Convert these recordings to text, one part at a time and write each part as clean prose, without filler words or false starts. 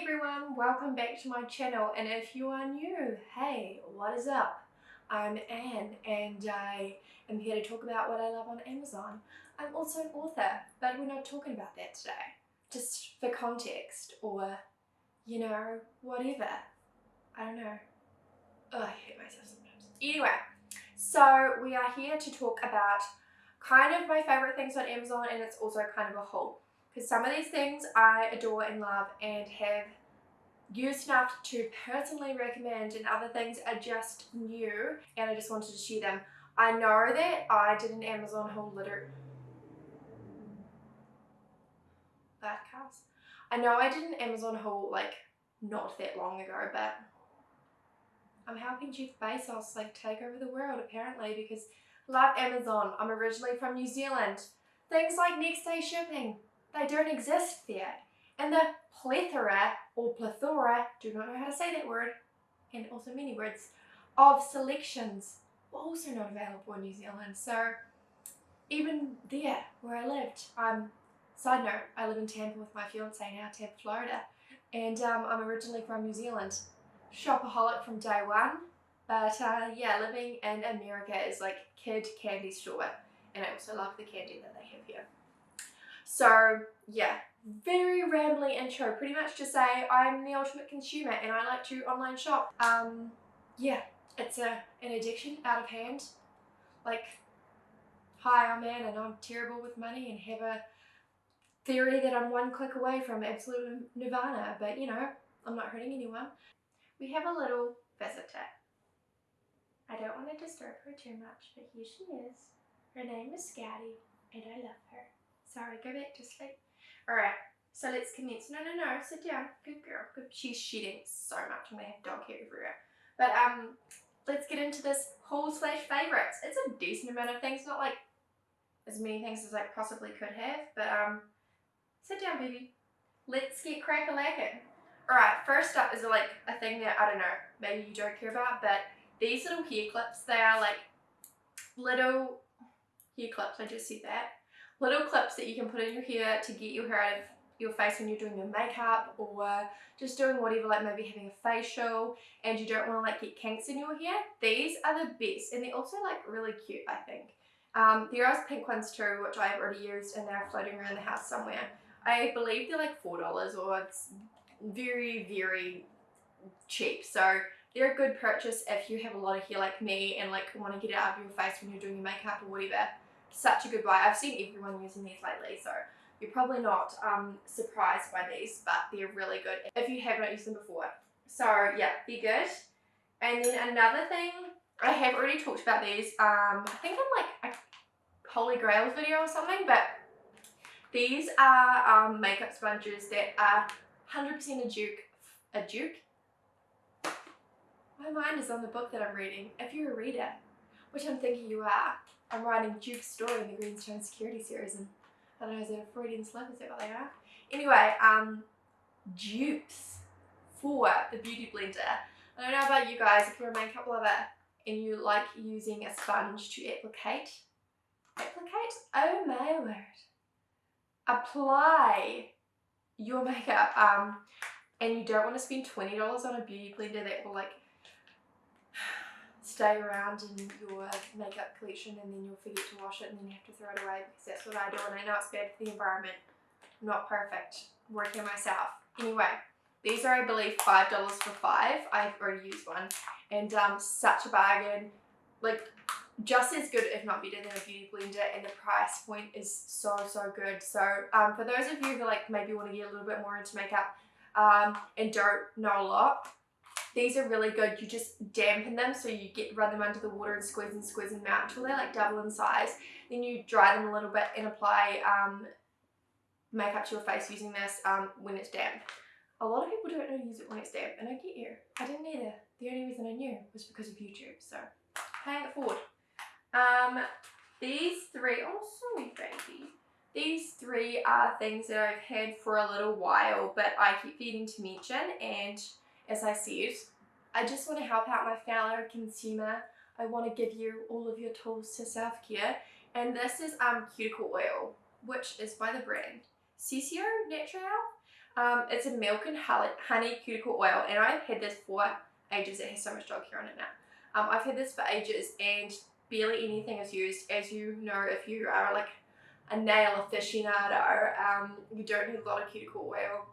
everyone, welcome back to my channel, and if you are new, hey, what is up? I'm Anne and I am here to talk about what I love on Amazon. I'm also an author, but we're not talking about that today. Just for context, or, you know, whatever. I don't know. Oh, I hate myself sometimes. Anyway, so we are here to talk about kind of my favorite things on Amazon, and it's also kind of a haul. Because some of these things I adore and love and have used enough to personally recommend, and other things are just new and I just wanted to share them. I know that I did an Amazon haul I know I did an Amazon haul like not that long ago, but I'm helping Jeff Bezos like take over the world apparently, because I love Amazon. I'm originally from New Zealand. Things like next day shipping, they don't exist there. And the plethora, do not know how to say that word, and also many words, of selections were also not available in New Zealand. So even there where I lived, side note, I live in Tampa with my fiance now, Tampa, Florida, and I'm originally from New Zealand. Shopaholic from day one, but yeah, living in America is like kid candy store, and I also love the candy that they have here. So yeah, very rambly intro, pretty much to say I'm the ultimate consumer and I like to online shop. Yeah, it's an addiction out of hand. Like, hi, I'm Anne and I'm terrible with money and have a theory that I'm one click away from absolute nirvana, but you know, I'm not hurting anyone. We have a little visitor. I don't want to disturb her too much, but here she is. Her name is Scotty and I love her. Sorry, go back to sleep. Alright, so let's commence. No, sit down. Good girl. Good. She's shedding so much. I'm going to have dog hair everywhere. But let's get into this haul slash favourites. It's a decent amount of things, not like as many things as I possibly could have, but sit down, baby. Let's get crack-a-lackin'. Alright, first up is like a thing that, I don't know, maybe you don't care about, but these little hair clips, they are like little hair clips, I just said that. Little clips that you can put in your hair to get your hair out of your face when you're doing your makeup, or just doing whatever, like maybe having a facial and you don't want to like get kinks in your hair. These are the best, and they're also like really cute, I think. There are pink ones too, which I've already used, and they're floating around the house somewhere. I believe they're like $4, or it's very, very cheap. So they're a good purchase if you have a lot of hair like me and like want to get it out of your face when you're doing your makeup or whatever. Such a good buy. I've seen everyone using these lately, so you're probably not surprised by these, but they're really good if you have not used them before. So yeah, they're good. And then another thing, I have already talked about these, I think in like a Holy Grail video or something, but these are makeup sponges that are 100% a dupe. My mind is on the book that I'm reading. If you're a reader, which I'm thinking you are, I'm writing Duke's story in the Greenstone Security series, and I don't know, is that a Freudian slip? Is that what they are? Anyway, dupes for the Beauty Blender. I don't know about you guys, if you're a makeup lover and you like using a sponge to applicate, oh my word, apply your makeup, and you don't want to spend $20 on a beauty blender that will like stay around in your makeup collection and then you'll forget to wash it and then you have to throw it away, because that's what I do, and I know it's bad for the environment. I'm not perfect, working myself. Anyway, these are, I believe, $5 for 5. I've already used one, and such a bargain. Like, just as good, if not better, than a beauty blender, and the price point is so good. So for those of you who like maybe want to get a little bit more into makeup and don't know a lot, these are really good. You just dampen them, so you run them under the water and squeeze them out until they're like double in size. Then you dry them a little bit and apply makeup to your face using this when it's damp. A lot of people don't know to use it when it's damp, and I get you. I didn't either. The only reason I knew was because of YouTube, so paying it forward. These three, oh sorry baby. These three are things that I've had for a little while, but I keep forgetting to mention, and as I said, I just want to help out my fellow consumer. I want to give you all of your tools to self-care, and this is cuticle oil, which is by the brand Cutio Natural. It's a milk and honey cuticle oil, and I've had this for ages. It has so much dog hair on it now. I've had this for ages, and barely anything is used. As you know, if you are like a nail aficionado, you don't need a lot of cuticle oil.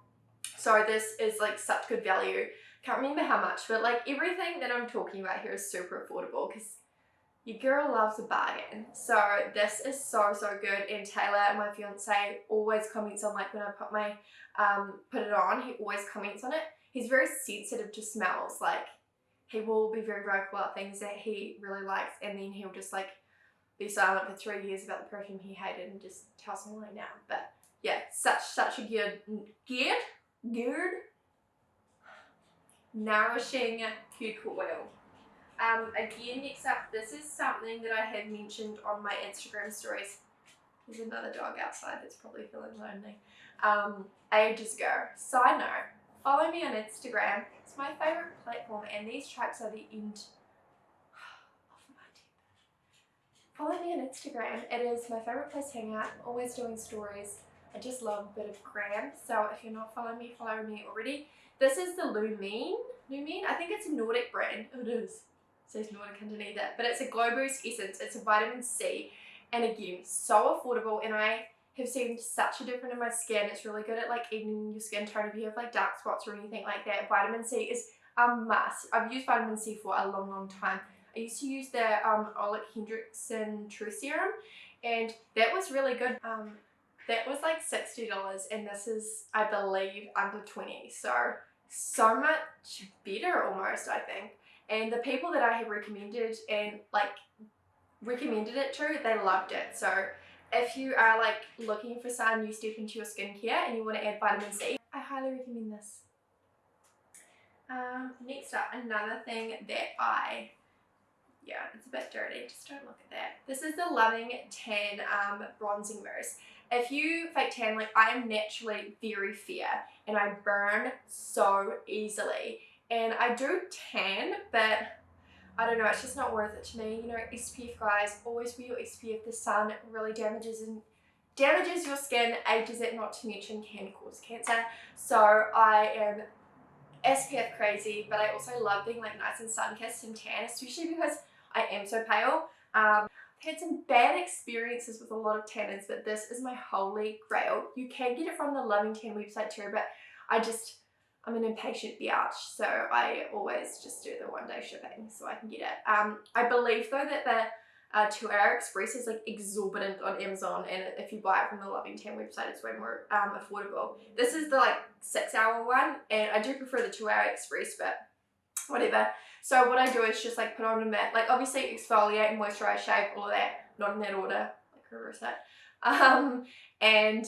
So this is like such good value. Can't remember how much, but like everything that I'm talking about here is super affordable because your girl loves a bargain. So this is so good, and Taylor, my fiance, always comments on, like, when I put it on, he always comments on it. He's very sensitive to smells. Like, he will be very vocal about things that he really likes, and then he'll just like be silent for 3 years about the perfume he hated and just tell someone like now. But yeah, such a good nourishing cuticle oil. Again, next up, this is something that I have mentioned on my Instagram stories. There's another dog outside that's probably feeling lonely. Ages ago. Side note, follow me on Instagram. It's my favourite platform, and these tracks are the end of my temper. Follow me on Instagram. It is my favourite place to hang out. Always doing stories. I just love a bit of gram. So if you're not following me, follow me already. This is the Lumine. I think it's a Nordic brand. Oh, it is. It says Nordic underneath it. But it's a Glow Boost Essence. It's a vitamin C. And again, so affordable. And I have seen such a difference in my skin. It's really good at like evening your skin tone if you have like dark spots or anything like that. Vitamin C is a must. I've used vitamin C for a long time. I used to use the Ole Hendrickson True Serum, and that was really good. That was like $60, and this is, I believe, under 20. So much better almost, I think. And the people that I have recommended it to, they loved it. So if you are like looking for some new step into your skincare and you want to add vitamin C, I highly recommend this. Next up, another thing that it's a bit dirty, just don't look at that. This is the Loving Tan Bronzing Mousse. If you fake tan, like I am naturally very fair and I burn so easily. And I do tan, but I don't know, it's just not worth it to me. You know, SPF guys, always wear your SPF. The sun really damages your skin, ages it, not to mention can cause cancer. So I am SPF crazy, but I also love being like nice and sun-kissed and tan, especially because I am so pale. I've had some bad experiences with a lot of tannins, but this is my holy grail. You can get it from the Loving Tan website too, but I'm an impatient biatch, so I always just do the one-day shipping so I can get it. I believe though that the 2-hour express is like exorbitant on Amazon, and if you buy it from the Loving Tan website, it's way more affordable. This is the like 6-hour one, and I do prefer the 2-hour express, but whatever. So what I do is just like put on a matte, like obviously exfoliate and moisturize, shave, all of that, not in that order, like reverse that. And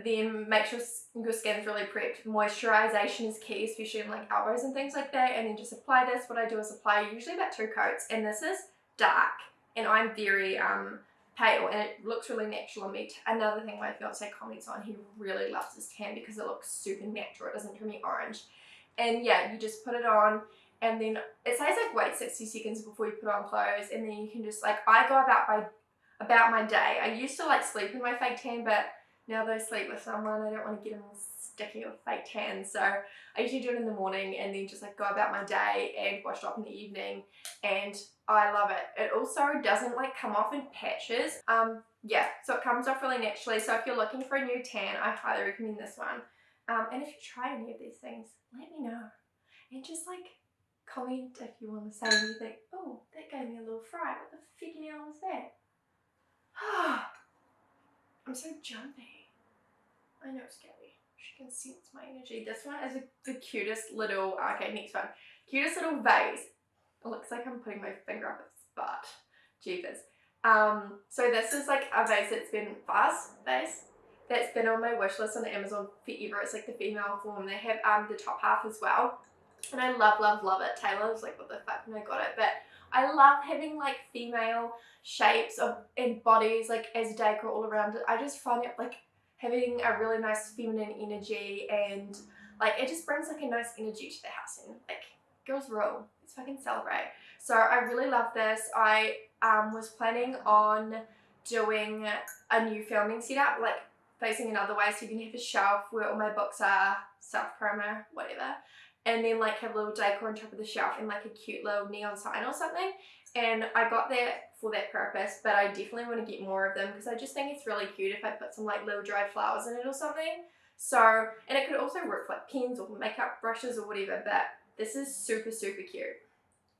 then make sure your skin's really prepped. Moisturization is key, especially in like elbows and things like that. And then just apply this. What I do is apply usually about 2 coats, and this is dark, and I'm very pale, and it looks really natural on me. Another thing my fiance comments on, he really loves this tan because it looks super natural. It doesn't turn me orange. And yeah, you just put it on, and then it says like wait 60 seconds before you put on clothes, and then you can just like, I go about my day. I used to like sleep in my fake tan, but now that I sleep with someone, I don't want to get them all sticky with fake tan. So I usually do it in the morning and then just like go about my day and wash it off in the evening, and I love it. It also doesn't like come off in patches. Yeah, so it comes off really naturally. So if you're looking for a new tan, I highly recommend this one. And if you try any of these things, let me know. And just like comment if you want to say anything. Oh, that gave me a little fright. What the freaking hell was that? I'm so jumpy. I know it's scary. She can sense my energy. This one is the cutest little, okay, next one. Cutest little vase. It looks like I'm putting my finger up its butt. Jeepers. So this is like a vase that's been, that's been on my wish list on Amazon forever. It's like the female form. They have the top half as well. And I love it. Taylor was like, what the fuck, and I got it. But I love having like female shapes and bodies like as decor all around it. I just find it like having a really nice feminine energy, and like it just brings like a nice energy to the house, and like girls rule. Let's fucking celebrate. So I really love this. I was planning on doing a new filming setup, like placing another way, so you can have a shelf where all my books are, self promo, whatever, and then like have a little decor on top of the shelf and like a cute little neon sign or something. And I got that for that purpose, but I definitely want to get more of them because I just think it's really cute if I put some like little dried flowers in it or something. So, and it could also work for like pens or makeup brushes or whatever, but this is super, super cute.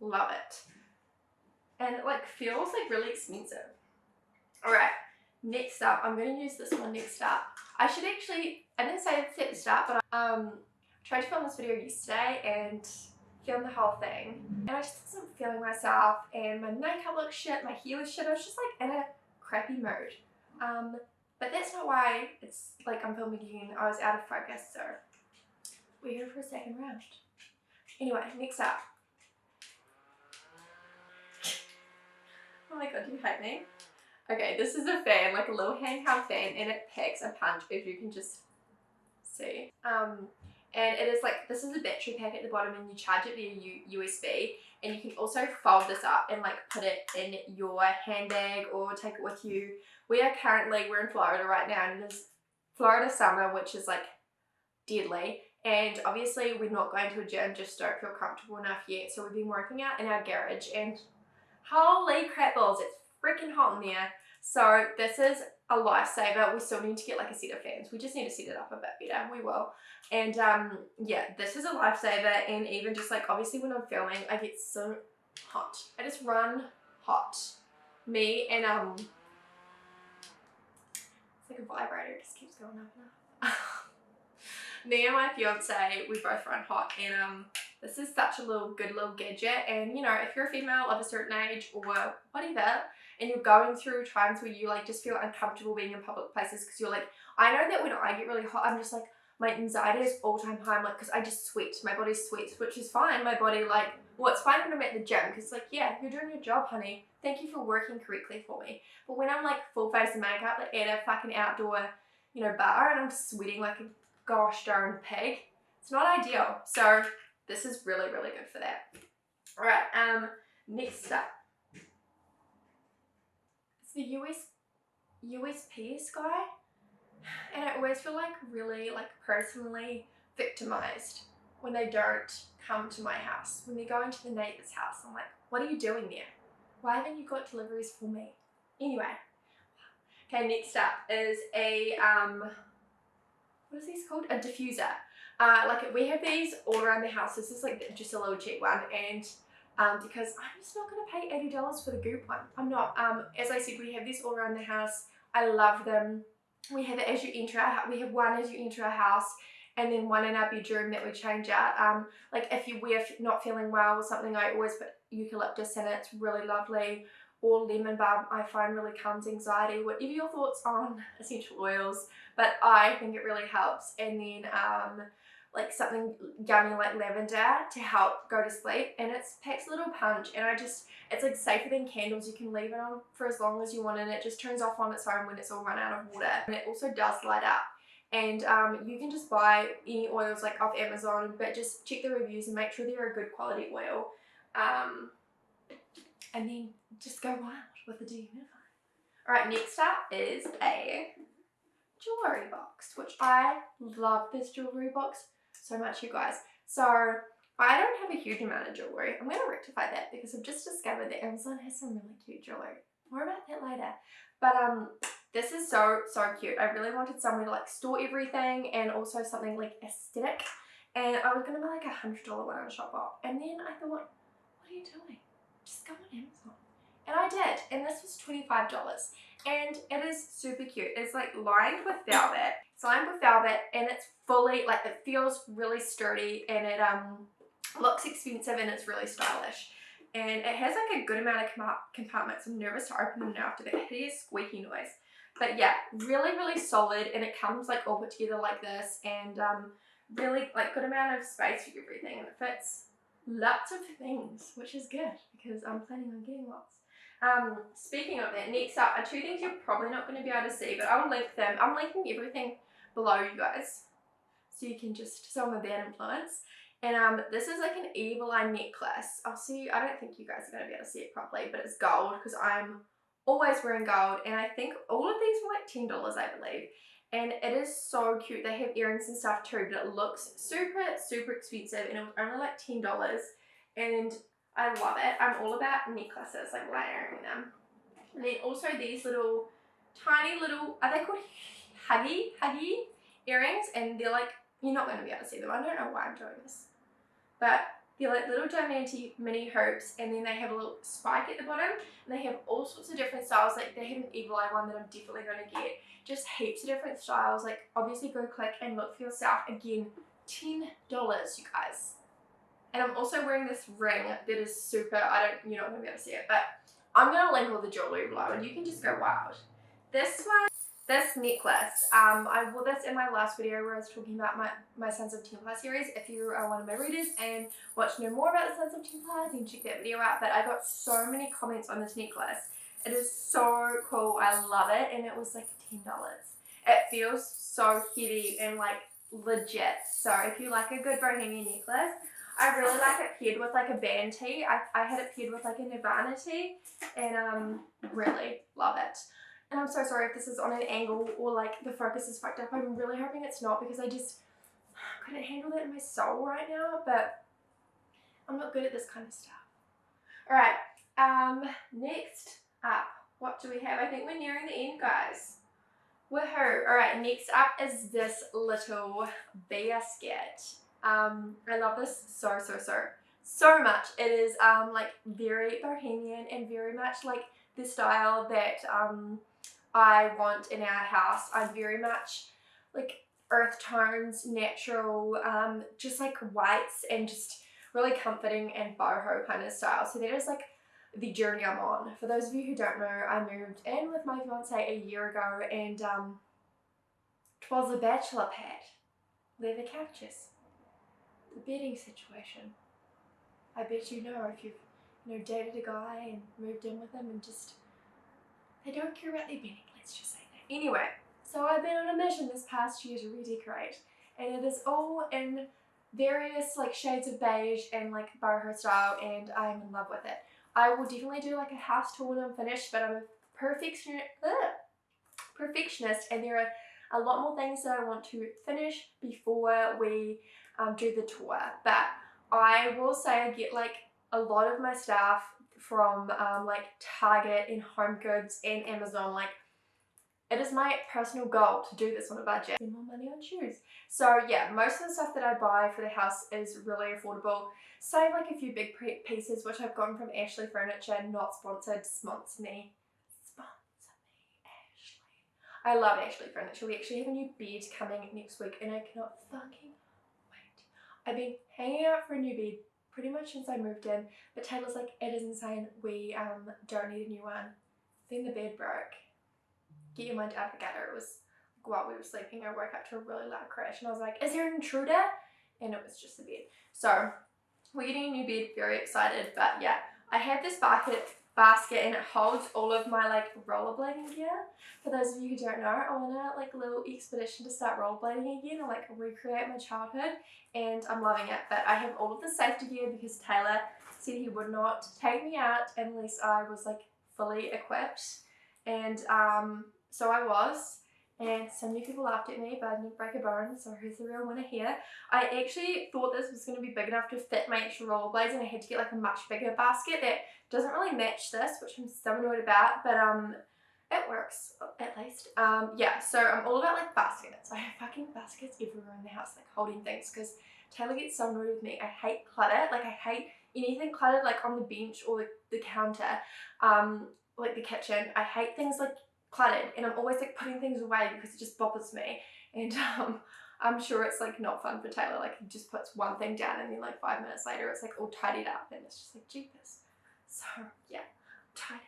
Love it. And it like feels like really expensive. Alright, next up, I'm going to use this one next up. I didn't say this at the start, but I tried to film this video yesterday and film the whole thing. And I just wasn't feeling myself and my makeup looked shit, my hair was shit. I was just like in a crappy mood. But that's not why it's like I'm filming again. I was out of focus, so we're here for a second round. Anyway, next up. Oh my god, do you hate me? Okay, this is a fan, like a little handheld fan, and it packs a punch, if you can just see. And it is like, this is a battery pack at the bottom and you charge it via USB, and you can also fold this up and like put it in your handbag or take it with you. We're in Florida right now, and it is Florida summer, which is like deadly. And obviously we're not going to a gym, just don't feel comfortable enough yet. So we've been working out in our garage, and holy crap balls, it's freaking hot in there. So this is a lifesaver. We still need to get like a set of fans. We just need to set it up a bit better. We will. And yeah, this is a lifesaver. And even just like obviously when I'm filming, I get so hot. I just run hot. Me and it's like a vibrator. It just keeps going up and up. Me and my fiance, we both run hot, and this is such a good little gadget. And you know, if you're a female of a certain age or whatever, and you're going through times where you like just feel uncomfortable being in public places because you're like, I know that when I get really hot, I'm just like, my anxiety is all-time high. I'm like, because I just sweat, my body sweats, which is fine. My body like, well, it's fine when I'm at the gym because like, yeah, you're doing your job, honey. Thank you for working correctly for me. But when I'm like full face of makeup, like at a fucking outdoor, you know, bar, and I'm sweating like a gosh darn pig, it's not ideal. So this is really, really good for that. All right, next up, it's the USPS guy, and I always feel like really like personally victimized when they don't come to my house, when they're going to the neighbor's house. I'm like, what are you doing there? Why haven't you got deliveries for me? Anyway, okay, next up is a what is this called? A diffuser. Like we have these all around the house. This is like just a little cheap one, and because I'm just not going to pay $80 for the Goop one. I'm not. As I said, we have this all around the house. I love them. We have it as you enter we have one as you enter our house, and then one in our bedroom that we change out. Like if we're not feeling well or something, I always put eucalyptus in it. It's really lovely. Or lemon balm, I find really calms anxiety. Whatever your thoughts on essential oils, but I think it really helps. And then like something yummy like lavender to help go to sleep, and it packs a little punch, and it's like safer than candles. You can leave it on for as long as you want, and it just turns off on its own when it's all run out of water. And it also does light up. And you can just buy any oils like off Amazon, but just check the reviews and make sure they're a good quality oil. And then just go wild with the dehumidifier. Alright, next up is a jewellery box, which I love this jewellery box so much, you guys. So I don't have a huge amount of jewellery. I'm going to rectify that because I've just discovered that Amazon has some really cute jewellery. More about that later. But this is so cute. I really wanted somewhere to like store everything, and also something like aesthetic. And I was going to buy like $100 one on Shopbop. And then I thought, what are you doing? Just go on Amazon. And I did, and this was $25, and it is super cute. It's like lined with velvet. It's lined with velvet, and it's fully like, it feels really sturdy, and it looks expensive, and it's really stylish. And it has like a good amount of compartments. I'm nervous to open them now after that hideous squeaky noise. But yeah, really solid, and it comes like all put together like this, and really like good amount of space for everything, and it fits lots of things, which is good because I'm planning on getting lots. Speaking of that, next up are two things you're probably not going to be able to see, but I will link them. I'm linking everything below, you guys, so you can just, so I'm a bad influence. And this is like an evil eye necklace. I don't think you guys are going to be able to see it properly, but it's gold because I'm always wearing gold, and I think all of these were like $10, I believe. and it is so cute. They have earrings and stuff too, but it looks super expensive, and it was only like $10, and I love it. I'm all about necklaces, like layering them. And then also these little tiny little, are they called huggy earrings? And they're like, you're not going to be able to see them. I don't know why I'm doing this, but they're like little diamante mini hoops, and then they have a little spike at the bottom, and they have all sorts of different styles. Like they have an eagle eye one that I'm definitely going to get. Just heaps of different styles. Like obviously go click and look for yourself. Again, $10, you guys. And I'm also wearing this ring that is super, you're not going to be able to see it, but I'm going to link all the jewelry below and you can just go wild. This one, this necklace, I wore this in my last video where I was talking about my Sons of Templar series. If you are one of my readers and want to know more about the Sons of Templar, then check that video out. But I got so many comments on this necklace. It is so cool. I love it, and it was like $10. It feels so heavy and like legit. So if you like a good bohemian necklace, I really like it paired with like a band tee. I had it paired with like a Nirvana tee, and really love it. And I'm so sorry if this is on an angle or like the focus is fucked up. I'm really hoping it's not, because I just couldn't handle that in my soul right now, but I'm not good at this kind of stuff. Alright, next up, what do we have? I think we're nearing the end, guys. Woohoo! Alright, next up is this little basket. I love this so much. It is like very bohemian and very much like the style that I want in our house. I'm very much like earth tones, natural, just like whites, and just really comforting and boho kind of style. So that is like the journey I'm on. For those of you who don't know, I moved in with my fiance a year ago, and it was a bachelor pad, leather couches, the bedding situation. I bet you know if you've dated a guy and moved in with him, and just they don't care about their bedding, let's just say that. Anyway, so I've been on a mission this past year to redecorate, and it is all in various like shades of beige and like boho style, and I'm in love with it. I will definitely do like a house tour when I'm finished, but I'm a perfectionist, and there are a lot more things that I want to finish before we do the tour. But I will say I get like a lot of my stuff from like Target and Home Goods and Amazon. Like it is my personal goal to do this on a budget. Spend more money on shoes. So yeah, most of the stuff that I buy for the house is really affordable. Save like a few big pieces, which I've gotten from Ashley Furniture, not sponsored, sponsor me, Ashley. I love Ashley Furniture. We actually have a new bed coming next week, and I cannot fucking wait. I've been hanging out for a new bed pretty much since I moved in, but Taylor's like, it is insane, we don't need a new one. Then the bed broke. Get your mind out of the gutter. It was like while we were sleeping, I woke up to a really loud crash, and I was like, is there an intruder? And it was just the bed. So we're getting a new bed, very excited. But yeah, I have this basket, and it holds all of my like rollerblading gear. For those of you who don't know, I want to like a little expedition to start rollerblading again, and like recreate my childhood, and I'm loving it. But I have all of the safety gear because Taylor said he would not take me out unless I was like fully equipped, and so I was. And so many people laughed at me, but I didn't break a bone, so who's the real winner here? I actually thought this was going to be big enough to fit my actual rollerblades, and I had to get like a much bigger basket that doesn't really match this, which I'm so annoyed about, but it works, at least. Yeah, so I'm all about like baskets. I have fucking baskets everywhere in the house, like holding things, because Taylor gets so annoyed with me. I hate clutter. Like I hate anything cluttered, like on the bench or the counter, like the kitchen. I hate things like cluttered, and I'm always like putting things away because it just bothers me. And I'm sure it's like not fun for Taylor. Like he just puts one thing down, and then like 5 minutes later it's like all tidied up, and it's just like jeepers. So yeah, tidy.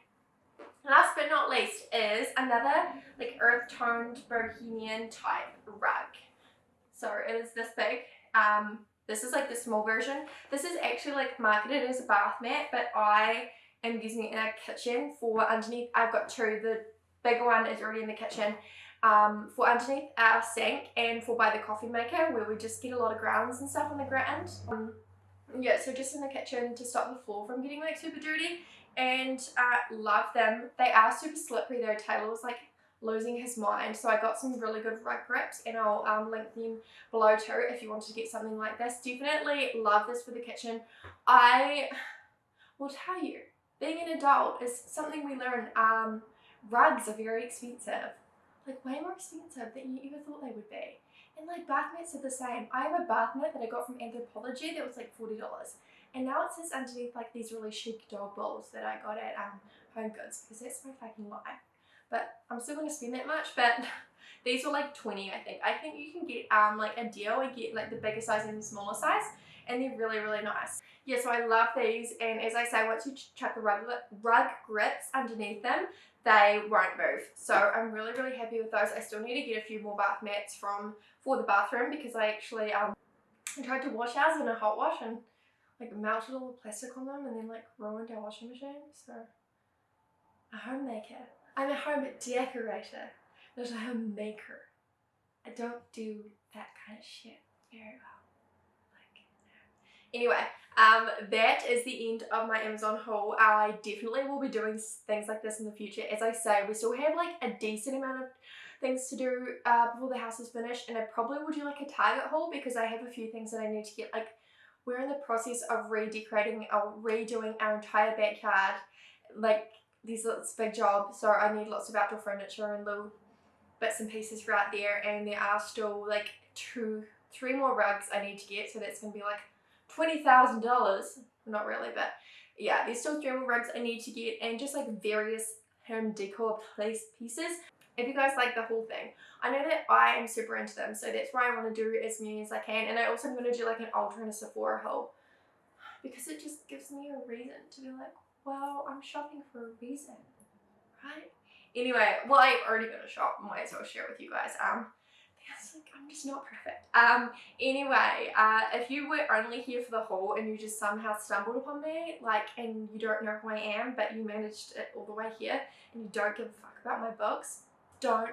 Last but not least is another like earth toned bohemian type rug. So it is this big. This is like the small version. This is actually like marketed as a bath mat, but I am using it in our kitchen for underneath. I've got two. The bigger one is already in the kitchen for underneath our sink, and for by the coffee maker, where we just get a lot of grounds and stuff on the ground. Yeah, so just in the kitchen to stop the floor from getting like super dirty, and love them. They are super slippery though. Taylor was like, losing his mind. So I got some really good rug grips, and I'll link them below too if you wanted to get something like this. Definitely love this for the kitchen. I will tell you, being an adult is something we learn. Rugs are very expensive, like way more expensive than you ever thought they would be. And like bath mats are the same. I have a bath mat that I got from Anthropology that was like $40, and now it says underneath like these really chic dog bowls that I got at Home Goods, because that's my fucking life. But I'm still gonna spend that much. But these were like 20, I think. I think you can get like a deal and get like the bigger size and the smaller size, and they're really, really nice. Yeah, so I love these, and as I say, once you chuck the rug grips underneath them, they won't move. So I'm really, really happy with those. I still need to get a few more bath mats for the bathroom, because I actually I tried to wash ours in a hot wash and like melted all the plastic on them and then like ruined our washing machine. So a homemaker. I'm a home decorator, not a homemaker. I don't do that kind of shit very well. Anyway, that is the end of my Amazon haul. I definitely will be doing things like this in the future. As I say, we still have like a decent amount of things to do before the house is finished, and I probably will do like a Target haul, because I have a few things that I need to get. Like, we're in the process of redecorating or redoing our entire backyard. Like, this big job, so I need lots of outdoor furniture and little bits and pieces right there, and there are still like 3 more rugs I need to get, so that's gonna be like $20,000. Not really, but yeah, there's still 3 more rugs I need to get, and just like various home decor pieces. If you guys like the whole thing, I know that I am super into them, so that's why I want to do as many as I can. And I also am going to do like an Ulta and a Sephora haul, because it just gives me a reason to be like, well, I'm shopping for a reason, right? Anyway, well, I've already got a shop, might as well share it with you guys. Because like, I'm just not perfect. Anyway, if you were only here for the haul and you just somehow stumbled upon me, like, and you don't know who I am, but you managed it all the way here, and you don't give a fuck about my books, don't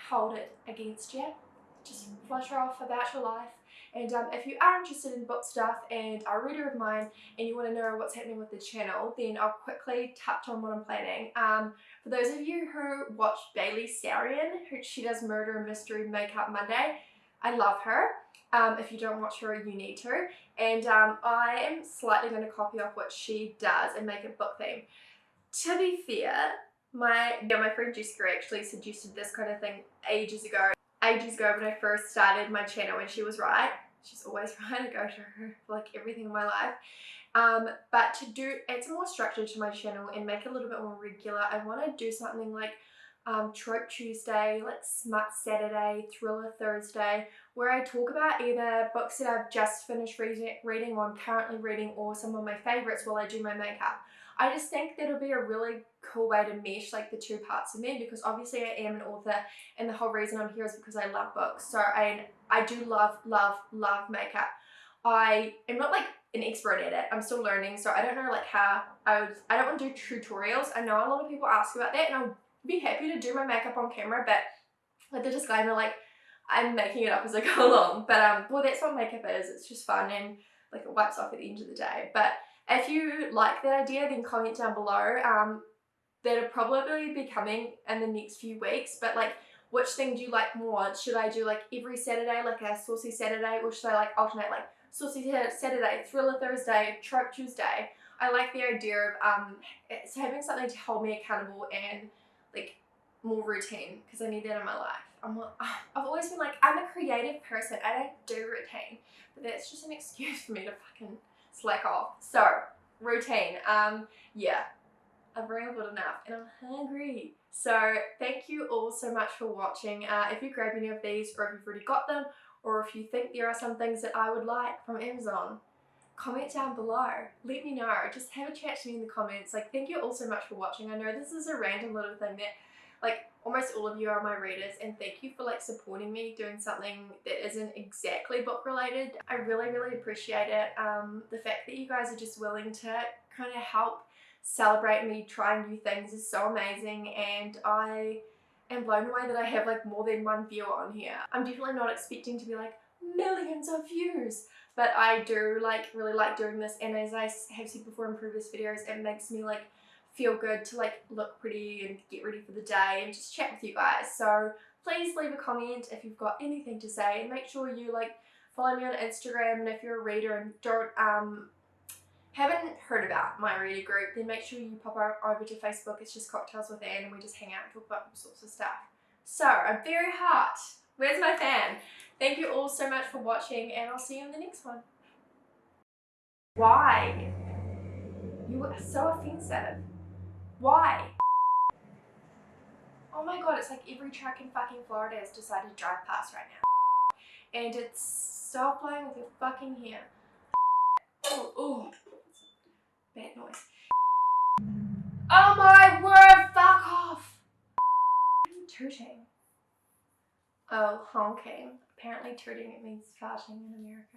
hold it against you. Just flutter off about your life. And if you are interested in book stuff and are a reader of mine and you want to know what's happening with the channel, then I'll quickly touch on what I'm planning. For those of you who watch Bailey Sarian, she does Murder Mystery Makeup Monday, I love her. If you don't watch her, you need to. And I am slightly going to copy off what she does and make a book theme. To be fair, my friend Jessica actually suggested this kind of thing ages ago when I first started my channel, and she was right. She's always right. I go to her for like everything in my life. But to add some more structure to my channel and make it a little bit more regular, I want to do something like Trope Tuesday, like Smut Saturday, Thriller Thursday, where I talk about either books that I've just finished reading or I'm currently reading, or some of my favorites while I do my makeup. I just think that it'll be a really cool way to mesh like the 2 parts of me, because obviously I am an author, and the whole reason I'm here is because I love books. So I do love makeup. I am not like an expert at it. I'm still learning, so I don't know like how I don't want to do tutorials. I know a lot of people ask about that, and I'll be happy to do my makeup on camera, but with the disclaimer, like, I'm making it up as I go along. But well, that's what makeup is. It's just fun, and like it wipes off at the end of the day. But if you like that idea, then comment down below. That'll probably be coming in the next few weeks, but like, which thing do you like more? Should I do like every Saturday, like a Saucy Saturday, or should I like alternate, like Saucy Saturday, Thriller Thursday, Trope Tuesday? I like the idea of it's having something to hold me accountable and like more routine, because I need that in my life. I've always been like, I'm a creative person, I don't do routine, but that's just an excuse for me to fucking slack off. So routine, yeah, I've rambled enough and I'm hungry. So thank you all so much for watching. If you grab any of these, or if you've already got them, or if you think there are some things that I would like from Amazon, comment down below. Let me know. Just have a chat to me in the comments. Like, thank you all so much for watching. I know this is a random little thing that like almost all of you are my readers, and thank you for like supporting me doing something that isn't exactly book related. I really appreciate it. The fact that you guys are just willing to kind of help celebrate me trying new things is so amazing, and I am blown away that I have like more than 1 viewer on here. I'm definitely not expecting to be like millions of views, but I do like really like doing this, and as I have said before in previous videos, it makes me like feel good to like look pretty and get ready for the day and just chat with you guys. So please leave a comment if you've got anything to say, and make sure you like follow me on Instagram. And if you're a reader and haven't heard about my reader group, then make sure you pop over to Facebook. It's just Cocktails with Anne, and we just hang out and talk about all sorts of stuff. So I'm very hot. Where's my fan? Thank you all so much for watching, and I'll see you in the next one. Why? You are so offensive. Why? Oh my god, it's like every truck in fucking Florida has decided to drive past right now. And it's stop playing with your fucking hair. Oh, bad noise. Oh my word, fuck off! Tooting. Oh, honking. Apparently tooting, it means farting in America.